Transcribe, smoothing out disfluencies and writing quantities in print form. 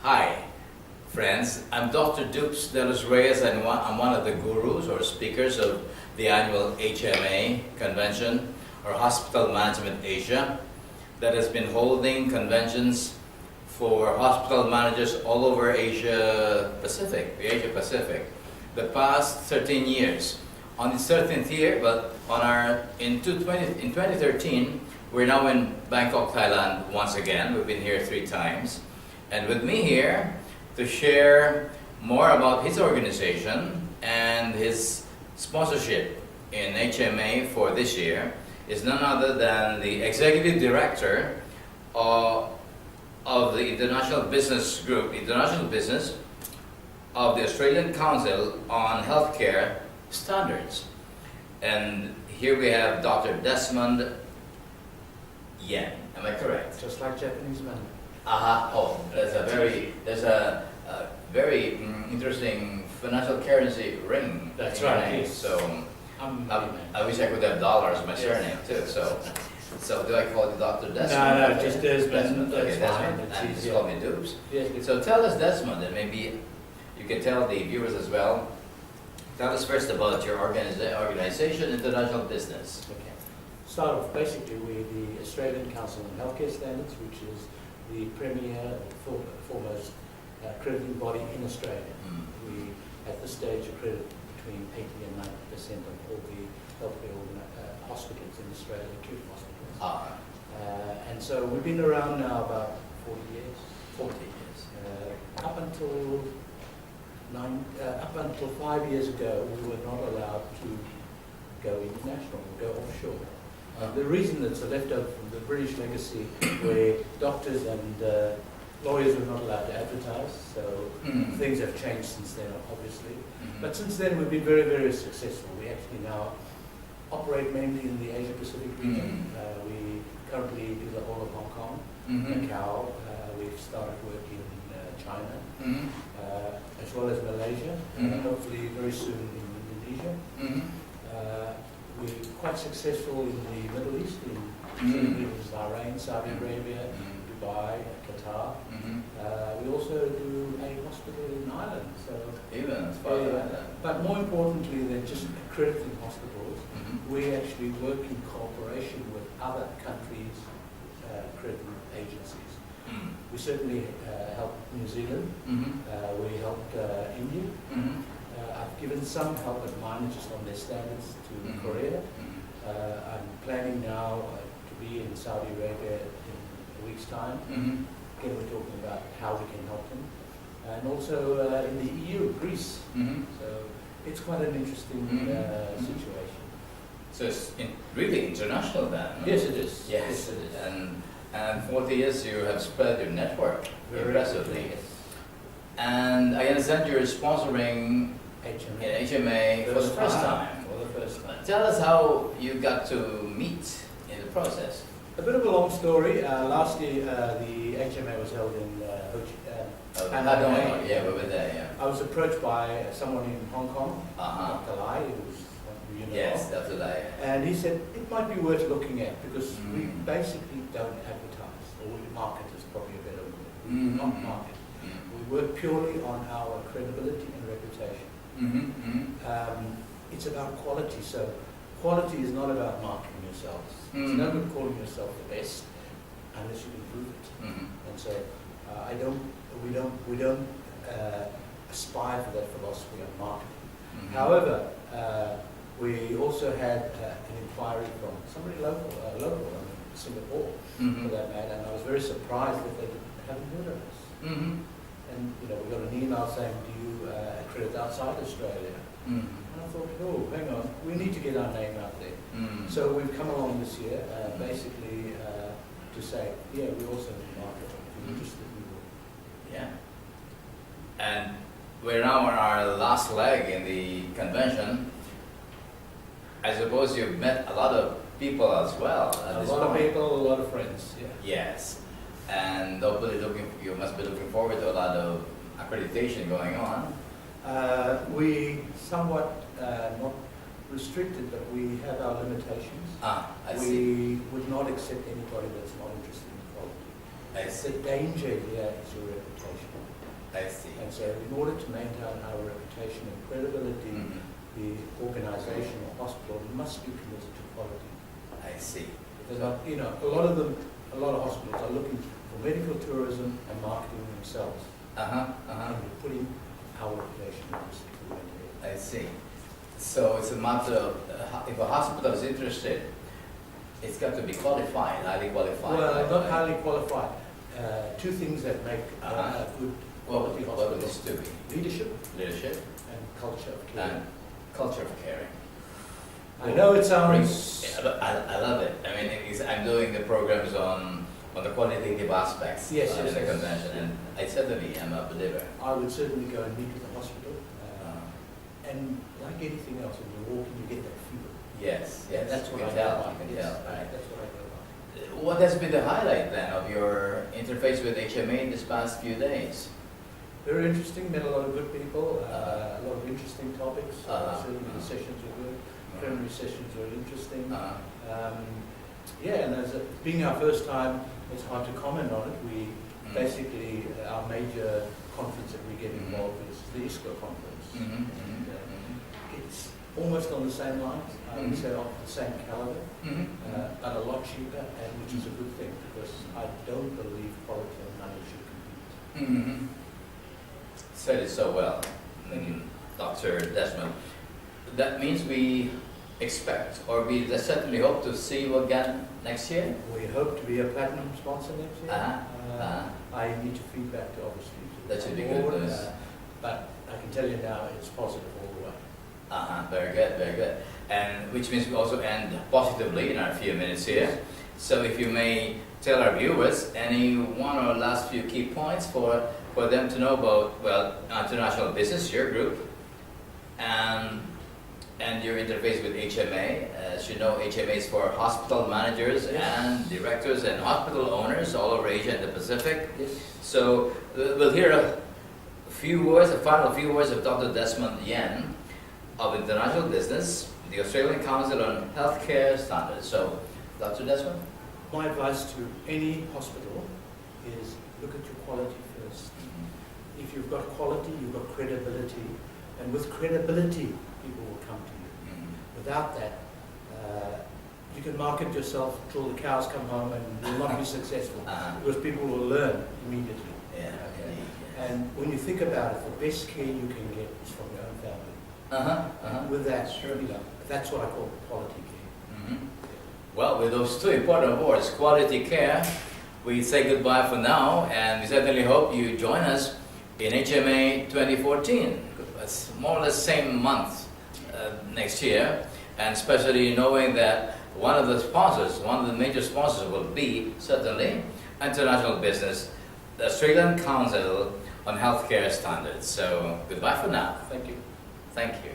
Hi, friends. I'm Dr. Dupes de los Reyes, and I'm one of the gurus or speakers of the annual HMA convention, or Hospital Management Asia, that has been holding conventions for hospital managers all over Asia Pacific, the Asia Pacific, the past 13 years. On its 13th year, but in 2013, we're now in Bangkok, Thailand once again. We've been here 3 times. And with me here to share more about his organization and his sponsorship in HMA for this year is none other than the Executive Director of the International Business Group, International Business of the Australian Council on Healthcare Standards. And here we have Dr. Desmond Yen. Am I correct? Just like Japanese man. Oh, there's a very interesting financial currency ring. That's right. Yes. So I wish I could have dollars in my surname too. So do I call you Dr. Desmond? No, just Desmond. Okay, That's Desmond. fine. And just call me Dupes. Yes. So tell us, Desmond, and maybe you can tell the viewers as well. Tell us first about your organization, International Business. Okay. Start off, basically, we're the Australian Council on Healthcare Standards, which is the premier, foremost accrediting body in Australia. We, at this stage, accredit between 80 and 90% of all the healthcare hospitals in Australia, acute hospitals. And so we've been around now about 40 years. 40 years. Up until 5 years ago, we were not allowed to go international, or go offshore. The reason it's a leftover from the British legacy, where doctors and lawyers were not allowed to advertise, so things have changed since then, obviously. But since then, we've been very, very successful. We actually now operate mainly in the Asia Pacific region. We currently do the whole of Hong Kong, Macau. We've started working in China, as well as Malaysia, and hopefully very soon in Indonesia. We're quite successful in the Middle East, in Bahrain, Saudi Arabia, Dubai, Qatar. We also do a hospital in Ireland. So even as far as that. But more importantly than just accrediting hospitals, we actually work in cooperation with other countries' accrediting agencies. We certainly helped New Zealand. We helped India. I've given some help at mine just on their standards to Korea. I'm planning now to be in Saudi Arabia in a week's time. Again, we're talking about how we can help them. And also in the EU, Greece. So it's quite an interesting situation. So it's really international then? No? Yes, it is. Yes, it is. And 40 years you have spread your network very impressively. Yes. And I understand you're sponsoring HMA for the first time. For the first time. Tell us how you got to meet in the process. A bit of a long story. Last year, the HMA was held in Hanoi. Yeah, we were there, yeah. I was approached by someone in Hong Kong, Dr. Lai, who was one of. Yes, Dr. Lai. And he said it might be worth looking at because we basically don't advertise, or we market is probably a better word. We do not market. We work purely on our credibility and reputation. It's about quality, so quality is not about marketing yourselves. It's no good calling yourself the best unless you can prove it. And so we don't aspire for that philosophy of marketing. However, we also had an inquiry from somebody local, Singapore, for that matter, and I was very surprised that they hadn't heard of us. And we got an email saying, "Do you accredit outside Australia?" And I thought, "Oh, hang on, we need to get our name out there." So we've come along this year, basically to say, "Yeah, we also need market. If you're interested, we will." Yeah. And we're now on our last leg in the convention. I suppose you've met a lot of people as well. A lot of people, a lot of friends. Yeah. Yes. And hopefully you must be looking forward to a lot of accreditation going on. We somewhat not restricted, but we have our limitations. I see. We would not accept anybody that's not interested in quality. I see. The danger here is your reputation. I see. And so in order to maintain our reputation and credibility, Mhm. the organisation or hospital must be committed to quality. I see. They're not, you know, a lot of hospitals are looking for medical tourism and marketing themselves. And we're putting our reputation in this. I see. So it's a matter of, if a hospital is interested, it's got to be qualified, highly qualified. Well, not highly qualified. Two things that make Uh-huh. a good What quality would hospital. this to be? Leadership Leadership and culture of care. and culture of caring. I know it Yeah, sounds... but I love it. I mean, I'm doing the programs on the qualitative aspects Yes, in yes, the yes. convention, and I certainly am a believer. I would certainly go and meet with the hospital. And like anything else, when you walk in, you get that feel. Yes, yes. That's you what can I tell. go by. You can Yes, tell. Right. that's what I go by. What has been the highlight then of your interface with HMA this past few days? Very interesting, met a lot of good people, a lot of interesting topics. Certainly the sessions were good, plenary sessions were interesting. Yeah, and as being our first time, it's hard to comment on it. We basically, our major conference that we get involved with is the ISCO conference. And, it's almost on the same lines, I would say of the same caliber, but a lot cheaper, and which is a good thing, because I don't believe quality and money should compete. Said it so well, Dr. Desmond. That means we expect, or we certainly hope to see you again next year? We hope to be a platinum sponsor next year. I need to feed back to obviously to the That should be board, good news. but I can tell you now it's positive all the way. Very good, very good. And which means we also end positively in our few minutes here. So if you may tell our viewers any one or last few key points for them to know about, well, international business, your group, and your interface with HMA. As you know, HMA is for hospital managers and directors and hospital owners all over Asia and the Pacific. Yes. So we'll hear a final few words of Dr. Desmond Yen of International Business, the Australian Council on Healthcare Standards. So, Dr. Desmond? My advice to any hospital is look at your quality first. If you've got quality, you've got credibility, and with credibility, people will come to you. Without that, you can market yourself till the cows come home and you'll not be successful, because people will learn immediately. And when you think about it, the best care you can get is from your own family. With that, you know, that's what I call quality care. Well, with those two important words, quality care, we say goodbye for now, and we certainly hope you join us in HMA 2014. It's more or less same month next year, and especially knowing that one of the major sponsors will be certainly International Business, the Australian Council on Healthcare Standards. So goodbye for now. Thank you. Thank you.